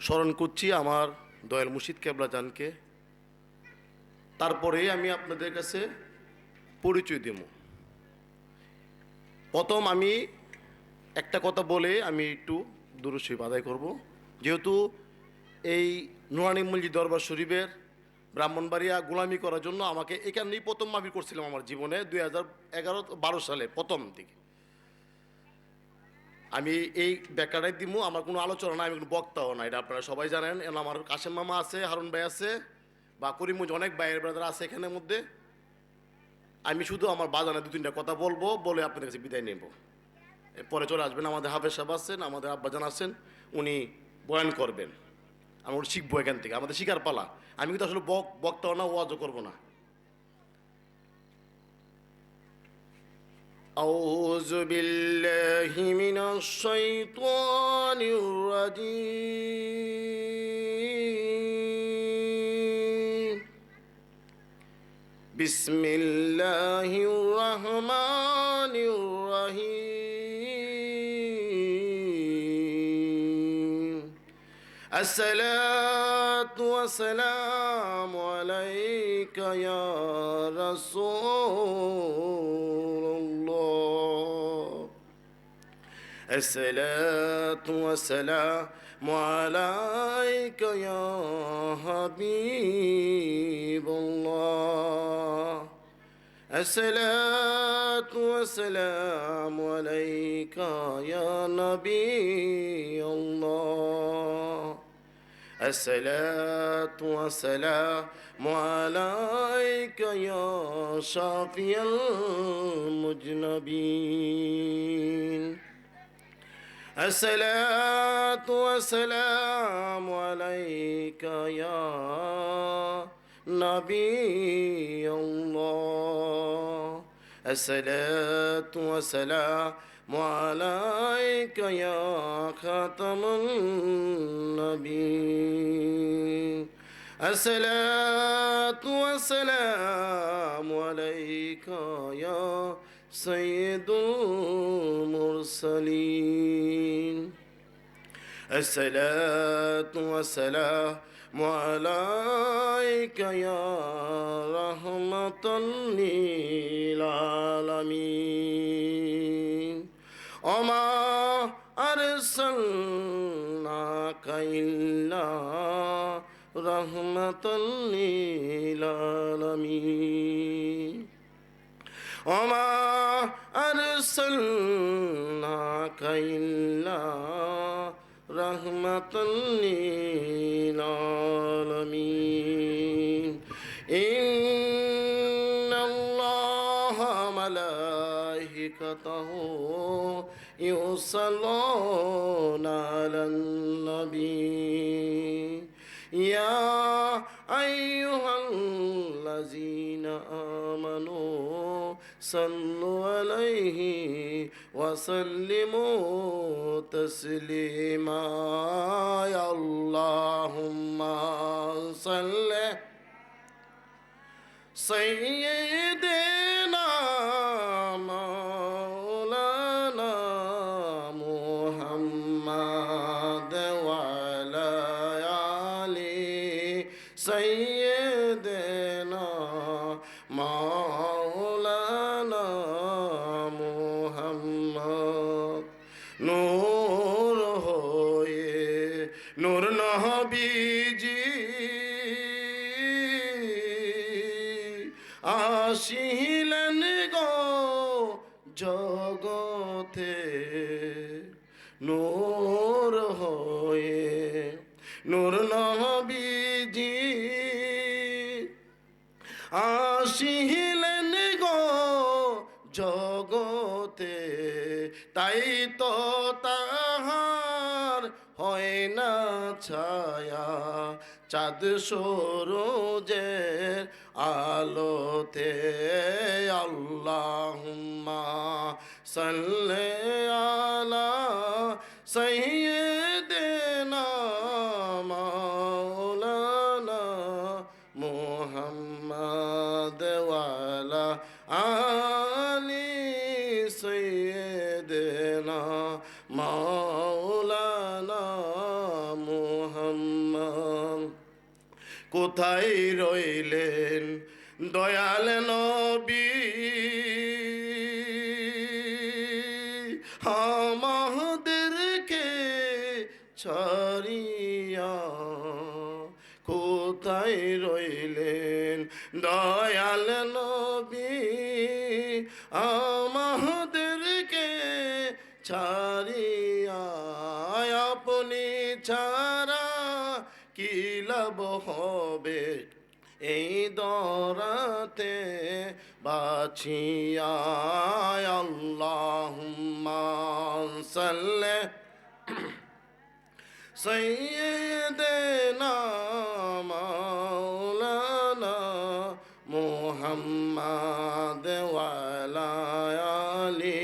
স্মরণ করছি আমার দয়াল মুর্শিদ কেবলা জানকে। তারপরে আমি আপনাদের কাছে পরিচয় দেব। প্রথম আমি একটা কথা বলে আমি একটু দুরূদ শরীফ আদায় করব। যেহেতু এই নুরানি মসজিদ দরবার শরীফের ব্রাহ্মণবাড়িয়া গোলামি করার জন্য আমাকে এখানেই প্রথম মাহফিল করছিলাম আমার জীবনে 2011-12 সালে প্রথম দিকে। আমি এই ব্যাখ্যাটাই দিব, আমার কোনো আলোচনা নাই, আমি কোনো বক্তাও না, এটা আপনারা সবাই জানেন। এখন আমার কাশেম মামা আছে, হারুন ভাই আছে, বা করিমগঞ্জ অনেক ভাইয়ের ব্রাদার আছে এখানের মধ্যে। আমি শুধু আমার বাজানে দু তিনটা কথা বলবো, বলে আপনাদের কাছে বিদায় নেব। পরে চলে আসবেন আমাদের হাফেজ সাহেব আছেন, আমাদের আব্বাজান আছেন, উনি বয়ান করবেন। আমরা শিখবো এখান থেকে, আমাদের শিকার পালা। আমি কিন্তু আসলে বক্তাও না, ওয়াজও করবো না। أعوذ بالله من الشيطان الرجيم بسم الله الرحمن الرحيم الصلاة والسلام عليك يا رسول الله الصلاة والسلام عليك يا حبيب الله الصلاة والسلام عليك يا نبي الله الصلاة والسلام عليك يا شافي المذنبين الصلاة والسلام عليك يا نبي الله الصلاة والسلام عليك يا خاتم النبيين الصلاة والسلام عليك يا سيد المرسلين الصلاة والسلام عليك يا رحمة للعالمين وما أرسلناك إلا رحمة للعالمين وما أرسلناك إلا رحمة للعالمين إن الله ملائكته يصلون على النبي يا أيها الذين آمنوا صلوا عليه وسلموا تسليما يا اللهم صل سيدنا مولانا محمد وعلى آله سيدنا مولانا محمد নূর হয়ে নূর নবীজি আসিলেন গো জগতে নূর হয়ে নূর নবীজি আসিলেন গো জগতে তাই তো তাহার হয় না ছায়া চাঁদ সূরজের আলোতে আল্লাহুম্মা সাল্লি আলা সাইয়্যিদিনা মাওলানা মুহাম্মদ ওয়ালা আলি সাইয়্যিদিনা মাওলানা মুহাম্মদ কোথায় রইলেন দয়াল নবী আমাদেরকে ছাড়িয়া কোথায় রইলেন দয়াল নবী আমাদেরকে ছাড়িয়া আপনি ছাড়া কি লাভ হবে এই দরাতে বাছিয়া আল্লাহুম্মা সাল্লি সাইয়্যিদিনা মাওলানা মুহাম্মাদ ওয়া আলা আলি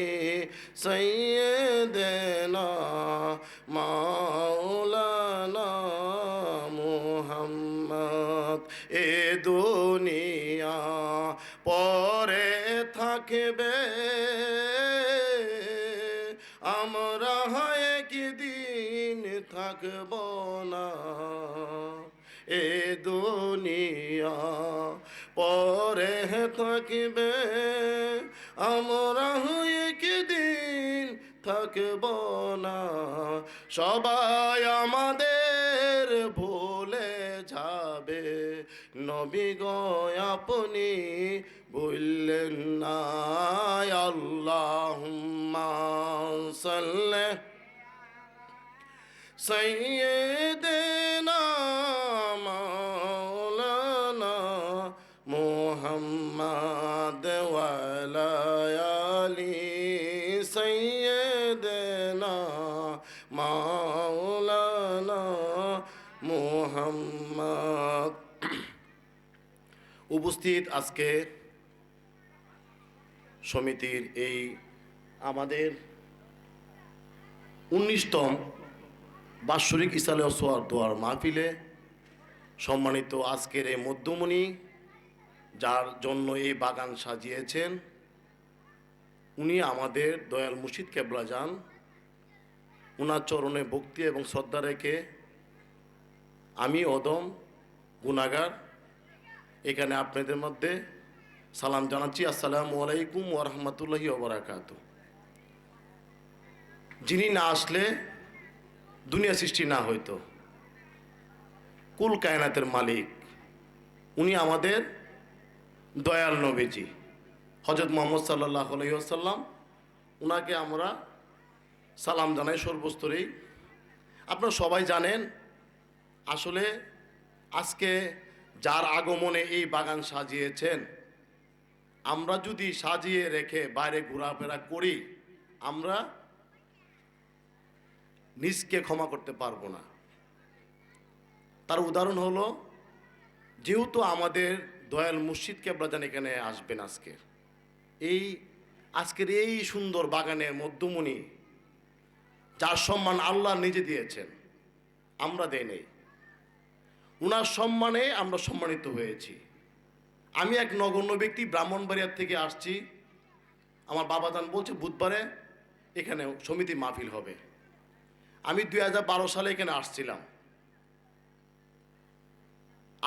সাইয়্যিদিনা মাওলানা মুহাম্মদ এ দুনিয়া পরে থাকবে আমরা একদিন থাকব না এ দুনিয়া পরে থাকবে আমরা একদিন থাকব না সবাই আমাদের ভুলে যাবে নবী গো আপনি বললেন না আল্লাহুম্মা সাল্লি সাইয়্যিদিনা মাওলানা মুহাম্মাদ ওয়া আলা আলি সাইয়্যিদিনা মাওলানা মুহাম্মদ। উপস্থিত আজকে সমিতির এই আমাদের 19তম বাৎসরিক ইসালে সোয়ার দোয়ার মাহফিলে সম্মানিত আজকের এই মধ্যমণি যার জন্য এই বাগান সাজিয়েছেন উনি আমাদের দয়াল মুর্শিদ কেবলা যান। উনার চরণে ভক্তি এবং শ্রদ্ধা রেখে আমি অদম গুনাহগার এখানে আপনাদের মধ্যে সালাম জানাচ্ছি। আসসালামু আলাইকুম ওয়া রাহমাতুল্লাহি ওয়া বারাকাতুহু। যিনি না আসলে দুনিয়া সৃষ্টি না হইতো, কুল কায়নাতের মালিক উনি আমাদের দয়াল নবীজি হযরত মুহাম্মদ সাল্লাল্লাহু আলাইহি ওয়াসাল্লাম। উনাকে আমরা সালাম জানাই সর্বস্তরেই। আপনারা সবাই জানেন আসলে আজকে যার আগমনে এই বাগান সাজিয়েছেন আমরা যদি সাজিয়ে রেখে বাইরে ঘোরাফেরা করি আমরা নিজকে ক্ষমা করতে পারবো না। তার উদাহরণ হলো যেহেতু আমাদের দয়াল মুর্শিদ কেবলা যান এখানে আসবেন আজকের এই সুন্দর বাগানের মধ্যমণি যার সম্মান আল্লাহ নিজে দিয়েছেন, আমরা দেই নেই, উনার সম্মানে আমরা সম্মানিত হয়েছি। আমি এক নগণ্য ব্যক্তি ব্রাহ্মণবাড়িয়ার থেকে আসছি। আমার বাবাজান বলছে বুধবারে এখানে সমিতি মাহফিল হবে। আমি 2012 সালে এখানে আসছিলাম।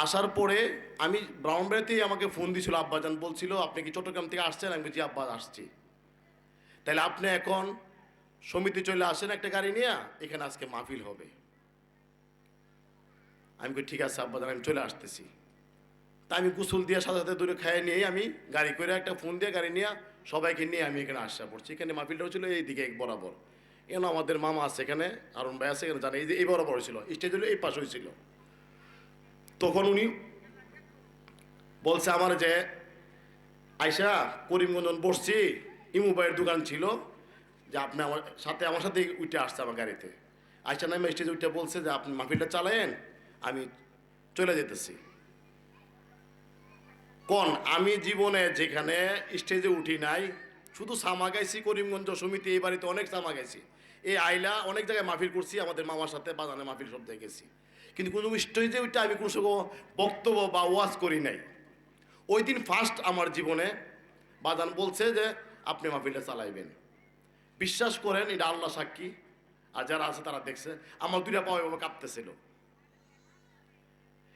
আসার পরে আমি ব্রাহ্মণবাড়িয়াতেই আমাকে ফোন দিয়েছিল, আব্বাজান বলছিল আপনি কি চট্টগ্রাম থেকে আসছেন? আমি বলছি আব্বা আসছি। তাহলে আপনি এখন সমিতি চলে আসেন একটা গাড়ি নিয়ে, এখানে আজকে মাহফিল হবে। আমি বলি ঠিক আছে আব্বাজান আমি চলে আসতেছি। তা আমি গোসল দিয়ে সাথে সাথে দূরে খাইয়ে নিয়ে আমি গাড়ি করে একটা ফোন দিয়ে গাড়ি নিয়ে সবাইকে নিয়ে আমি এখানে আসা পড়ছি। এখানে মাহফিলটাও ছিল এইদিকে বরাবর। এখানে আমাদের মামা আছে, এখানে হারুন ভাই আছে, এখানে জানে এই বরাবর হয়েছিল, স্টেজ হলো এই পাশে হয়েছিল। তখন উনি বলছে আমার যে আয়সা করিমগঞ্জ বসছি, ইমু ভাইয়ের দোকান ছিল, যে আপনি আমার সাথে উঠে আসছে আমার গাড়িতে। আয়সা নামে স্টেজে উঠে বলছে যে আপনি মাহফিলটা চালায়েন, আমি চলে যেতেছি। কোন আমি জীবনে যেখানে স্টেজে উঠি নাই, শুধু সামা গাইছি করিমগঞ্জ সমিতি, এই বাড়িতে অনেক সামা গাইছি, এই আইলা অনেক জায়গায় মাহফিল করছি, আমাদের মামার সাথে বাজানে মাহফিল সব জায়গায় গেছি, কিন্তু কোনো স্টেজে উঠে আমি কোনো সময় বক্তব্য বা ওয়াজ করি নাই। ওই দিন ফার্স্ট আমার জীবনে বাজান বলছে যে আপনি মাহফিলটা চালাইবেন। বিশ্বাস করেন এটা আল্লাহ সাক্ষী, আর যারা আছে তারা দেখছে আমার দুইটা পাওয়া এভাবে কাঁপতেছিল।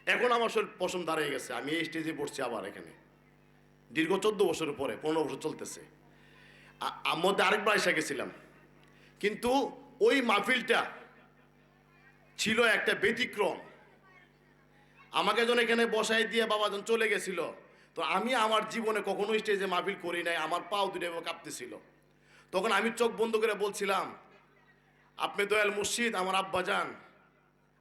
এখন আমার শরীর পশম দাঁড়িয়ে গেছে, আমি এই স্টেজে পড়ছি আবার এখানে দীর্ঘ 14 বছরের পরে, 15 বছর চলতেছে। মধ্যে আরেকবার এসে গেছিলাম, কিন্তু ওই মাহফিলটা ছিল একটা ব্যতিক্রম। আমাকে যখন এখানে বসাই দিয়ে বাবা যখন চলে গেছিল, তো আমি আমার জীবনে কখনো স্টেজে মাহফিল করি নাই, আমার পাও দুটো কাঁপতেছিল। তখন আমি চোখ বন্ধ করে বলছিলাম, আপনি দয়াল মুর্শিদ, আমার আব্বা যান,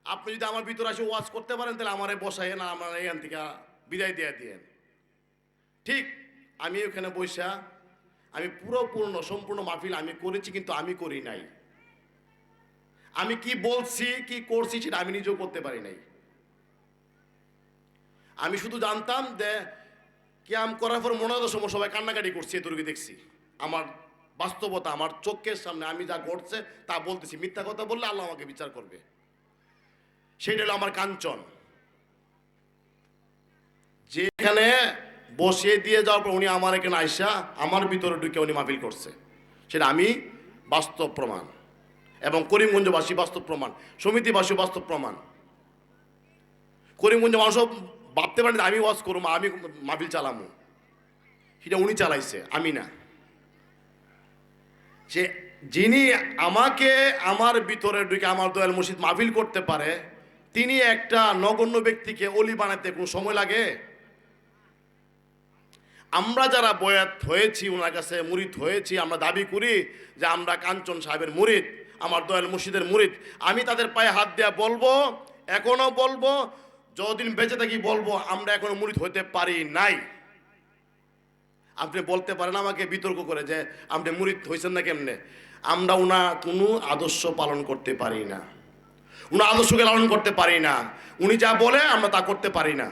আপনি যদি আমার ভিতরে এসে ওয়াজ করতে পারেন তাহলে আমারে বসাই না, আমার এখান থেকে বিদায় দিয়ে দিয়েন। ঠিক আমি ওখানে বসা আমি সম্পূর্ণ মাহফিল আমি করেছি, কিন্তু আমি করি নাই। আমি কি বলছি কি করছি সেটা আমি নিজেও করতে পারি নাই। আমি শুধু জানতাম যে ক্যাম করার পর মনে হতো সময় সবাই কান্নাকাটি করছে, এতটুকু দেখছি। আমার বাস্তবতা আমার চোখের সামনে, আমি যা ঘটছে তা বলতেছি। মিথ্যা কথা বললে আল্লাহ আমাকে বিচার করবে, সেটা হলো আমার কাঞ্চন। যেখানে বসিয়ে দিয়ে যাওয়ার পর উনি আমার এখানে আইসা আমার ভিতরে ঢুকে উনি মাহফিল করছে, সেটা আমি বাস্তব প্রমাণ, এবং করিমগঞ্জবাসী বাস্তব প্রমাণ, সমিতিবাসী বাস্তব প্রমাণ। করিমগঞ্জ মানুষও ভাবতে পারেন আমি ওয়াজ করবো, আমি মাহফিল চালামো, সেটা উনি চালাইছে, আমি না। যে যিনি আমাকে আমার ভিতরে ঢুকে আমার দয়াল মুর্শিদ মাহফিল করতে পারে, তিনি একটা নগণ্য ব্যক্তিকে অলি বানাতে কোনো সময় লাগে? আমরা যারা বয়াত হয়েছি, ওনার কাছে মুরিদ হয়েছি, আমরা দাবি করি যে আমরা কাঞ্চন সাহেবের মুরিদ, আমার দয়াল মুর্শিদের মুরিদ। আমি তাদের পায়ে হাত দেয়া বলবো, এখনো বলবো, যতদিন বেঁচে থাকি বলবো, আমরা এখনো মুরিদ হইতে পারি নাই। আপনি বলতে পারেন আমাকে বিতর্ক করে যে আপনি মুরিদ হয়েছেন না কেমনে। আমরা ওনা কোনো আদর্শ পালন করতে পারি না, উনি আদর্শকে লালন করতে পারি না। উনি যা বলে আমরা তা করতে পারি না,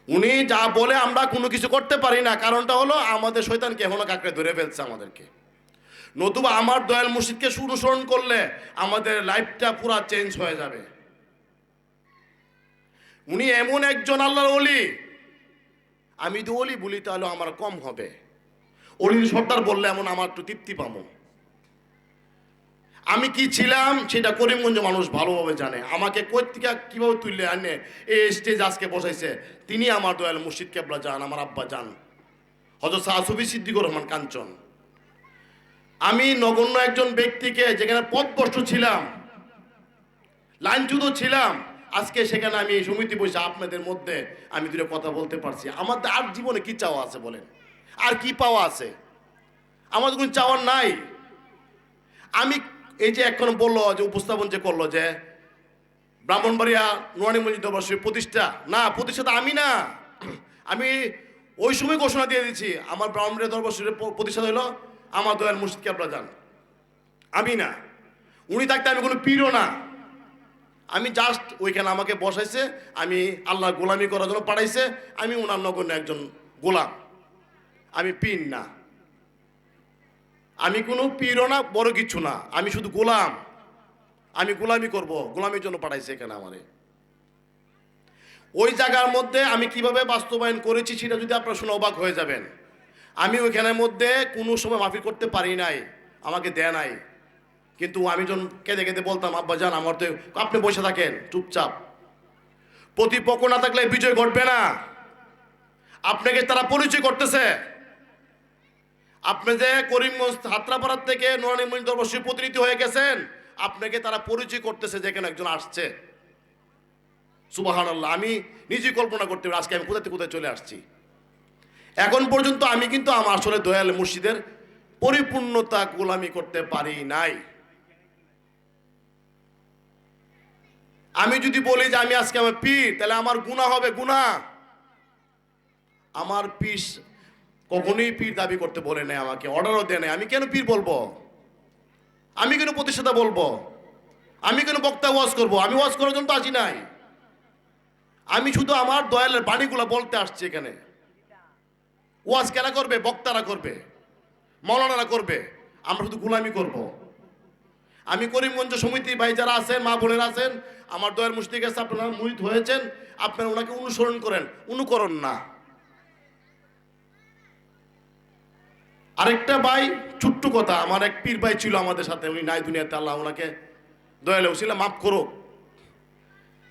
উনি যা বলে আমরা কোনো কিছু করতে পারি না। কারণটা হলো আমাদের শয়তানকে এখনো কাঁকড়ে ধরে ফেলছে আমাদেরকে। নতুবা আমার দয়াল মুর্শিদকে অনুসরণ করলে আমাদের লাইফটা পুরো চেঞ্জ হয়ে যাবে। উনি এমন একজন আল্লাহর ওলি, আমি তো ওলি বলি তাহলে আমার কম হবে, অলির সর্দার বললে এমন আমার একটু তৃপ্তি পাবো। আমি কি ছিলাম সেটা করিমগঞ্জ মানুষ ভালোভাবে জানে। আমাকে কই থেকে কীভাবে তুললে আনে এই স্টেজ আজকে বসাইছে, তিনি আমার দয়াল মুর্শিদ কেবলা যান, আমার আব্বা যান হযরত শাহ সুফি সিদ্দিকুর রহমান কাঞ্চন। আমি নগণ্য একজন ব্যক্তিকে যেখানে পথভ্রষ্ট ছিলাম, লাইনচ্যুত ছিলাম, আজকে সেখানে আমি এই সমিতি বসে আপনাদের মধ্যে আমি দুটো কথা বলতে পারছি। আমাদের আর জীবনে কি চাওয়া আছে বলেন? আর কি পাওয়া আছে? আমাদের কোনো চাওয়ার নাই। আমি এই যে এখন বললো যে উপস্থাপন যে করলো যে ব্রাহ্মণবাড়িয়া নুরানি মসজিদ দরবার শরীফ প্রতিষ্ঠা, না, প্রতিষ্ঠা তো আমি না। আমি ওই সময় ঘোষণা দিয়ে দিচ্ছি আমার ব্রাহ্মণবাড়িয়া দরবার শরীফ প্রতিষ্ঠা হইলো আমার দয়াল মুর্শিদ কেবলা যান, আমি না। উনি থাকতে আমি কোনো পীরও না, আমি জাস্ট ওইখানে আমাকে বসাইছে, আমি আল্লাহ গোলামি করার জন্য পাঠাইছে, আমি ওনার নগণ্য একজন গোলাম, আমি পীর না, আমি কোনো পীরও না, বড় কিছু না, আমি শুধু গোলাম। আমি গোলামি করব, গোলামির জন্য পাঠাইছে এখানে আমারে। ওই জায়গার মধ্যে আমি কিভাবে বাস্তবায়ন করেছি সেটা যদি আপনারা শুনে অবাক হয়ে যাবেন। আমি ওইখানের মধ্যে কোনো সময় মাহফিল করতে পারি নাই, আমাকে দেয় নাই। কিন্তু আমি যখন কেঁদে কেঁদে বলতাম আব্বা যান আমার তো, আপনি বসে থাকেন চুপচাপ, প্রতিপক্ষ না থাকলে বিজয় ঘটবে না। আপনাকে তারা পরিচয় করতেছে, আপনি যে করিমগঞ্জ হাতরাপাড়ার থেকে নুরানি মসজিদ দরবার শরীফ প্রতিনিধি হয়ে গেছেন, আপনাকে তারা পরিচয় করতেছে যে এখানে একজন আসছে। সুবহানাল্লাহ, আমি নিজেই কল্পনা করতে পারি আজকে আমি কোথা থেকে কোথায় চলে আসছি। এখন পর্যন্ত আমি কিন্তু আমার আসলে দয়াল মুর্শিদের পরিপূর্ণতা গোলামি করতে পারি নাই। আমি যদি বলি যে আমি আজকে আমার পীর, তাহলে আমার গুনাহ হবে, গুনাহ। আমার পীর কখনোই পীর দাবি করতে বলে নাই, আমাকে অর্ডারও দেয় নাই। আমি কেন পীর বলবো? আমি কেন প্রতিষ্ঠাতা বলবো? আমি কেন বক্তা ওয়াজ করবো? আমি ওয়াজ করার জন্য তো আসি নাই। আমি শুধু আমার দয়ালের বাণীগুলো বলতে আসছি এখানে। ওয়াজ কেনা করবে? বক্তারা করবে, মৌলানারা করবে, আমরা শুধু গোলামি করব। আমি করিমগঞ্জ সমিতি ভাই যারা আছেন, মা বোনেরা আছেন, আমার দয়াল মুর্শিদের কাছে আপনারা মুরিদ হয়েছেন, আপনারা ওনাকে অনুসরণ করেন, অনুকরণ না। আরেকটা ভাই, ছোট্ট কথা, আমার এক পীর ভাই ছিল আমাদের সাথে, উনি নাই দুনিয়াতে, আল্লাহ ওনাকে দয়ালে উসিলা মাফ করো।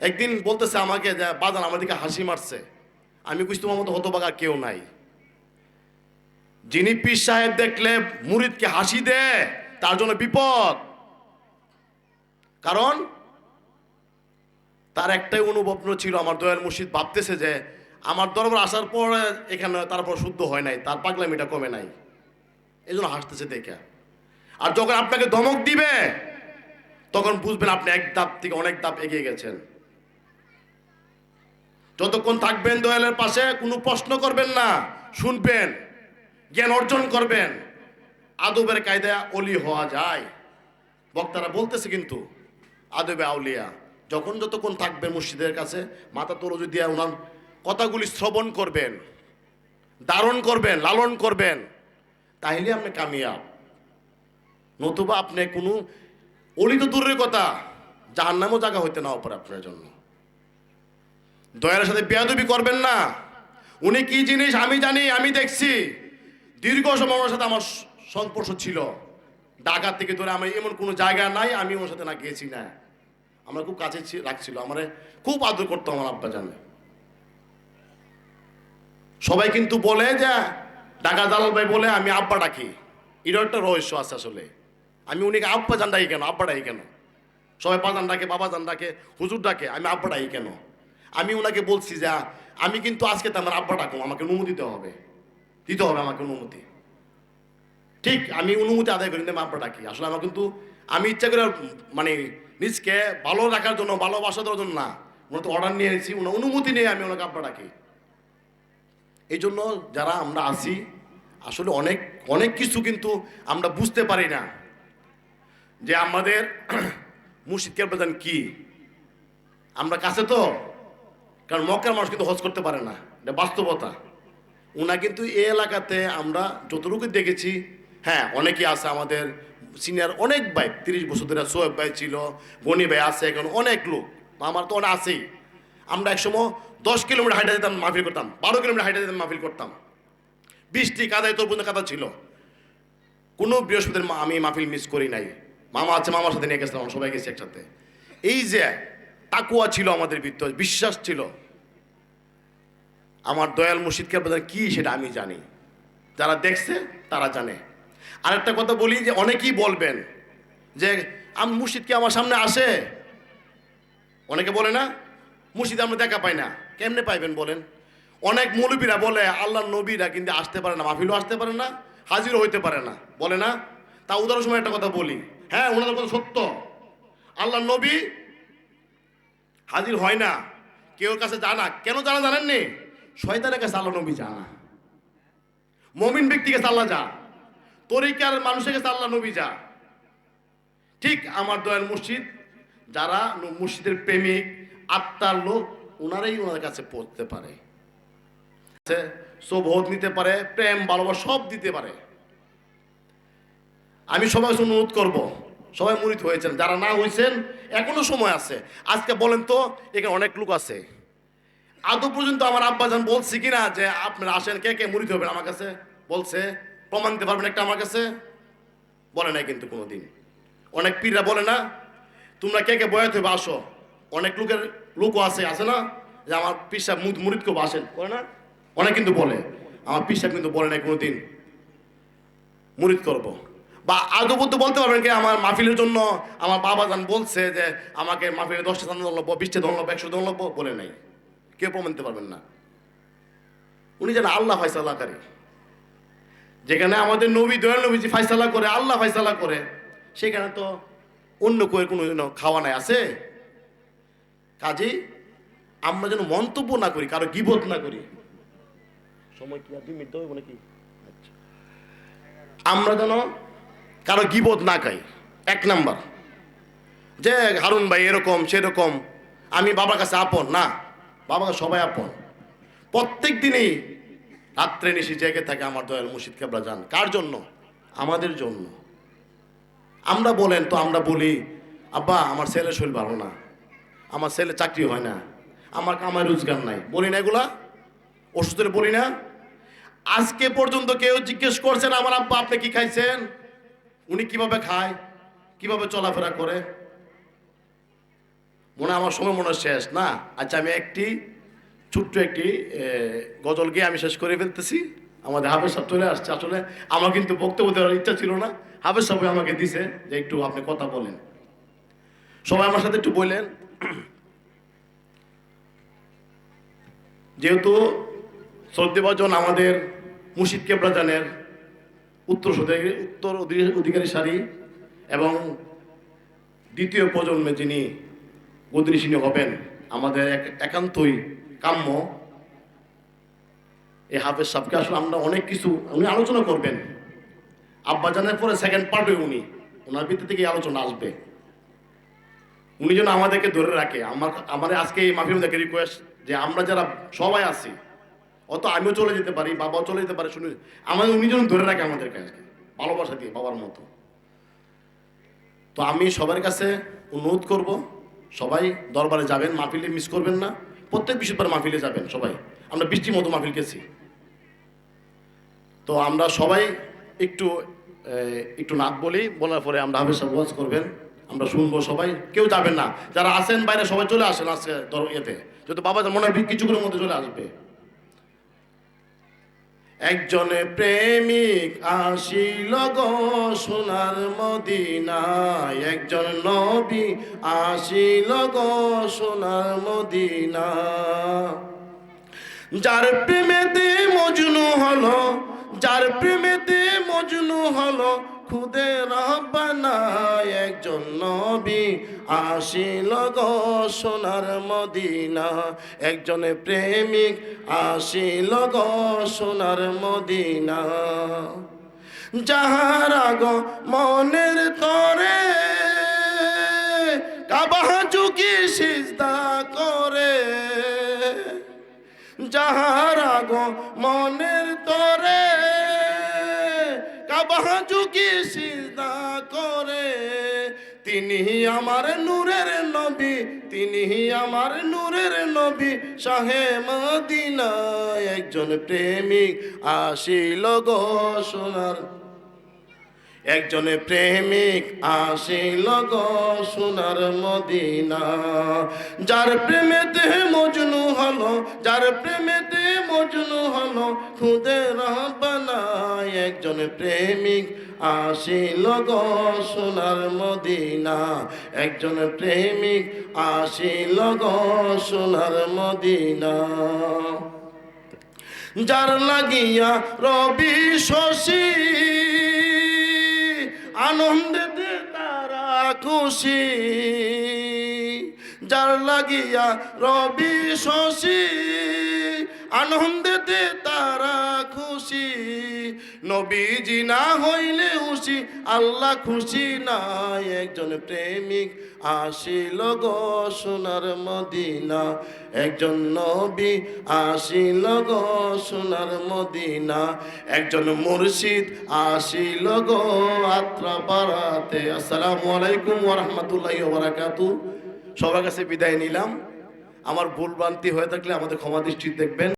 একদিন বলতেছে আমাকে যে বাজান আমার দিকে হাসি মারছে। আমি কইছি তোমার মতো হতভাগা কেউ নাই। যিনি পীর সাহেব দেখলে মুরিদকে হাসি দেয় তার জন্য বিপদ। কারণ তার একটাই অনুভব ছিল, আমার দয়াল মুর্শিদ ভাবতেছে যে আমার দরবার আসার পর এখানে তারপর শুদ্ধ হয় নাই, তার পাগলামিটা কমে নাই, এই জন্য হাসতেছে দেখে। আর যখন আপনাকে ধমক দিবে তখন বুঝবেন আপনি এক ধাপ থেকে অনেক ধাপ এগিয়ে গেছেন। যতক্ষণ থাকবেন দয়ালের পাশে কোনো প্রশ্ন করবেন না, শুনবেন, জ্ঞান অর্জন করবেন। আদবের কায়দায় অলি হওয়া যায়, বক্তারা বলতেছে কিন্তু আদবে আউলিয়া। যতক্ষণ থাকবেন মুর্শিদের কাছে, মাথা তরজু দিয়ে ওনার কথাগুলি শ্রবণ করবেন, ধারণ করবেন, লালন করবেন, তাহলে আপনি কামিয়াব। নতুবা আপনি কোনো অলি তো দূরের কথা, জাহান্নামও জায়গা হইতে নাও পারে আপনার জন্য। দয়ালের সাথে বেয়াদবি করবেন না। উনি কি জিনিস আমি জানি, আমি দেখছি। দীর্ঘ সময় ওনার সাথে আমার সংস্পর্শ ছিল, ঢাকা থেকে ধরে আমি এমন কোনো জায়গা নাই আমি ওর সাথে না গেছি না। আমরা খুব কাছে রাখছিল, আমার খুব আদর করতো আমার আব্বা জানে। সবাই কিন্তু বলে যে ঢাকা দালাল ভাই বলে আমি আব্বা ডাকি, এটার একটা রহস্য আছে আসলে। আমি উনিকে আব্বা জান ডাকি কেন, আব্বা ডাকি কেন? সবাই বাজান ডাকে, বাবা জান ডাকে, হুজুর ডাকে, আমি আব্বা ডাকি কেন? আমি ওনাকে বলছি যে আমি কিন্তু আজকে তো আমার আব্বা ডাকুম, আমাকে অনুমতি দিতে হবে আমাকে অনুমতি। ঠিক আমি অনুমতি আদায় করি, আমি আব্বা ডাকি। আসলে আমার কিন্তু আমি ইচ্ছা করে মানে নিজকে ভালো রাখার জন্য, ভালোবাসা দেওয়ার জন্য না, ওনার তো অর্ডার নিয়ে এসেছি, ওনার অনুমতি নিয়ে আমি ওনাকে আব্বা ডাকি। এই জন্য যারা আমরা আসি আসলে অনেক অনেক কিছু কিন্তু আমরা বুঝতে পারি না যে আমাদের মুর্শিদ কেবলাজান কি। আমরা কাছে তো, কারণ মক্কার মানুষ কিন্তু হজ করতে পারে না, এটা বাস্তবতা। ওনা কিন্তু এই এলাকাতে আমরা যতটুকু দেখেছি, হ্যাঁ অনেকেই আছে আমাদের সিনিয়র অনেক ভাই, 30 বছর ধরে সোয়েব ভাই ছিল, গনি ভাই আছে, এখন অনেক লোক আমার তো অনেক আছেই। আমরা একসময় 10 কিলোমিটার হাইটে যেতাম, মাহফিল করতাম, 12 কিলোমিটার হাইটে যেতাম, মাহফিল করতাম। বৃষ্টি কাদায় তোর পর্যন্ত কাদা ছিল। কোনো বৃহস্পতির আমি মাহফিল মিস করি নাই। মামা আছে, মামার সাথে নিয়ে গেছিলাম, সবাই গেছি একসাথে। এই যে তাকুয়া ছিল আমাদের ভিতরে, বিশ্বাস ছিল। আমার দয়াল মুর্শিদ কেবলাজান কি সেটা আমি জানি, যারা দেখছে তারা জানে। আরেকটা কথা বলি যে অনেকেই বলবেন যে আমি মুর্শিদ কি আমার সামনে আসে? অনেকে বলে না মুর্শিদ আমরা দেখা পাই না। কেমনে পাইবেন বলেন? অনেক মৌলবীরা বলে আল্লাহর নবীরা কিন্তু আসতে পারে না, মাহফিলও আসতে পারে না, হাজিরও হইতে পারে না, বলে না? তা উদাহরণ সময় একটা কথা বলি, হ্যাঁ ওনাদের কথা সত্য। আল্লাহর নবী হাজির হয় না, কেউ কাছে জানা, কেন জানা জানেননি? শয়তানের কাছে আল্লাহ নবী জানা, মমিন ব্যক্তির কাছে আল্লাহ যা, তরিকার মানুষের কাছে আল্লাহ নবী যা। ঠিক আমার দয়াল মুর্শিদ, যারা মুর্শিদের প্রেমিক আত্মার লোক, ওনারাই ওনাদের কাছে পৌঁছতে পারে, সৌভোধ নিতে পারে, প্রেম ভালোবাসা সব দিতে পারে। আমি সবাই অনুরোধ করব, সবাই মুরিদ হয়েছেন, যারা না হয়েছেন এখনো সময় আছে। আজকে বলেন তো এখানে অনেক লোক আছে, আদৌ পর্যন্ত আমার আব্বাজান বলছি কিনা যে আপনারা আসেন, কে কে মুরিদ হবেন? আমার কাছে বলছে, প্রমাণ দিতে পারবেন একটা আমার কাছে? বলে নাই কিন্তু কোনোদিন। অনেক পীররা বলে না তোমরা কে কে বয়াত হবে আসো। অনেক লোকও আছে না যে আমার পীর সাহেব মুরিদ কেউ আসেন, বলে না? অনেক কিন্তু বলে, আমার পীর সাহেব কিন্তু বলে নাই কোনোদিন মুরিদ করব। বা আদৌ পর্যন্ত বলতে পারবেন কি আমার মাহফিলের জন্য আমার বাবাজান বলছে যে আমাকে মাহফিলে 10টা দান লাগবো, 20টা দান লাগবো, 100 দান লাগবো? বলে নাই, কেউ প্রমাণ দিতে পারবেন না। উনি যেন আল্লাহ ফায়সালাকারী, যেখানে আমাদের নবী দয়াল নবীজি ফায়সালা করে, আল্লাহ ফায়সালা করে, সেখানে তো অন্য কোনো খাওয়া নাই আছে। কাজেই আমরা যেন মন্তব্য না করি, কারো গীবত না করি। সময় কি আর 2 মিনিট হবে নাকি? আমরা যেন কারো গীবত না খাই। 1 নাম্বার যে হারুন ভাই এরকম সেরকম, আমি বাবার কাছে আপন না, বাবার কাছে সবাই আপন। প্রত্যেক দিনই রাত্রে নিশি জেগে থাকে আমার দয়াল মুর্শিদ কেবলাজান। কার জন্য? আমাদের জন্য। আমরা বলেন তো, আমরা বলি আব্বা আমার ছেলের শরীর ভালো না, আমার ছেলে চাকরি হয় না, আমার কামাই রোজগার নাই, বলি না এগুলা? ওষুধের বলি না? আজকে পর্যন্ত কেউ জিজ্ঞেস করছেন আমার আব্বা আপনি কি খাইছেন, উনি কিভাবে খায়, কিভাবে চলাফেরা করে? মনে হয় আমার সময় মনে হয় শেষ না। আচ্ছা, আমি ছোট্ট একটি গজল গিয়ে আমি শেষ করে ফেলতেছি। আমাদের হাফেজ সাহেব চলে আসছে। আসলে আমার কিন্তু বক্তব্য দেওয়ার ইচ্ছা ছিল না, হাফেজ সাহেব আমাকে দিছে যে একটু আপনি কথা বলেন। সবাই আমার সাথে একটু বললেন, যেহেতু শ্রদ্ধেভাজন আমাদের মুর্শিদ কেবলাজানের উত্তর অধিকারী সারি এবং দ্বিতীয় প্রজন্মে যিনি গদিনিসিনী হবেন, আমাদের একান্তই কাম্য এই হাফেজ সাহেবকে আসলে আমরা অনেক কিছু উনি আলোচনা করবেন। আব্বাজানের পরে সেকেন্ড পার্টে ওনার ভিতর থেকে আলোচনা আসবে। উনি যেন আমাদেরকে ধরে রাখে। আমার আজকে এই মাহফিল থেকে রিকোয়েস্ট যে আমরা যারা সবাই আছি, অত আমিও চলে যেতে পারি, বাবাও চলে যেতে পারে, শুনে আমাদের উনি যেন ধরে রাখে আমাদেরকে আজকে ভালোবাসা দিয়ে বাবার মতো। তো আমি সবার কাছে অনুরোধ করব, সবাই দরবারে যাবেন, মাহফিলে মিস করবেন না। প্রত্যেক বৃহস্পতিবার মাহফিলে যাবেন সবাই। আমরা বৃষ্টির মতো মাহফিল গেছি। তো আমরা সবাই একটু একটু নাচ বলি, বলার পরে আমরা হাফেজ সাহেব ওয়াজ করবেন, আমরা শুনবো। সবাই কেউ যাবেন না, যারা আছেন বাইরে সবাই চলে আসেন আজকে এতে, যেহেতু বাবা মনে হয় কিছুক্ষণের মধ্যে চলে আসবে। একজনে প্রেমিক আসিল গো সোনার মদিনায়, একজন নবী আসিল গো সোনার মদিনা। যার প্রেমেতে মজনু হলো, যার প্রেমেতে মজনু হলো খুদে রব্বানা। একজন নবী আসিল গো সোনার মদিনা, একজন প্রেমিক আসিল গো সোনার মদিনা। যাহার গো মনের তরে কাবা ঝুঁকি সিজদা করে, যাহার গো মনের তরে কাবা ঝুঁকি সিজদা করে, তিনি আমার নূরের নবী, তিনি আমার নূরের নবী শাহে মদিনা। একজন প্রেমিক আসিল গো সোনার, একজন প্রেমিক আসিল গো সোনার মদিনা। যার প্রেমেতে মজনু হলো, যার প্রেমেতে মজনু হলো খুদে রব্বানা। একজন প্রেমিক আসিল গো সোনার মদিনা, একজন প্রেমিক আসিল গো সোনার মদিনা। যার লাগিয়া রবি শশী আনন্দেতে তারা খুশি, যার লাগিয়া রবি শশী আনন্দেতে তারা খুশি। নবীজি না হইলে খুশি, আল্লাহ খুশি না। একজন প্রেমিক আসিল গো সোনার মদিনা, একজন নবী আসিল গো সোনার মদিনা। একজন মুর্শিদ আসিল গো আত্রাপাড়াতে। আসসালামু আলাইকুম ওয়া রাহমাতুল্লাহি ওয়া বারাকাতুহু। সবার কাছে বিদায় নিলাম। আমার ভুল ভ্রান্তি হয়ে থাকলে আমাদের ক্ষমা দৃষ্টি দেখবেন।